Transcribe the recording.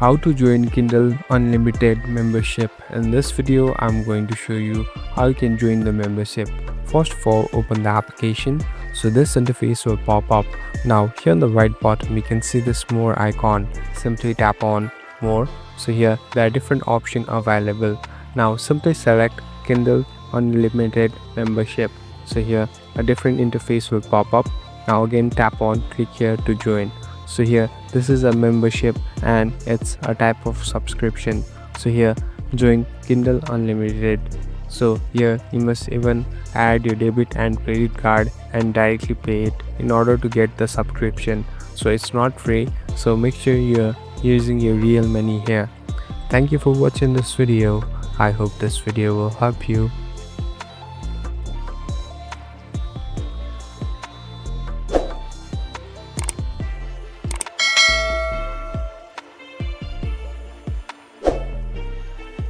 how to join Kindle Unlimited membership. In this video, I'm going to show you how you can join the membership. First of all, open the application. So this interface will pop up. Now here on the right bottom, you can see this more icon. Simply tap on more. So here there are different options available. Now simply select Kindle Unlimited membership. So here a different interface will pop up. Now again tap on, click here to join. So here this is a membership and it's a type of subscription. So here join Kindle Unlimited. So here you must even add your debit and credit card and directly pay it in order to get the subscription. So it's not free, so make sure you're using your real money here. Thank you for watching this video. I hope this video will help you.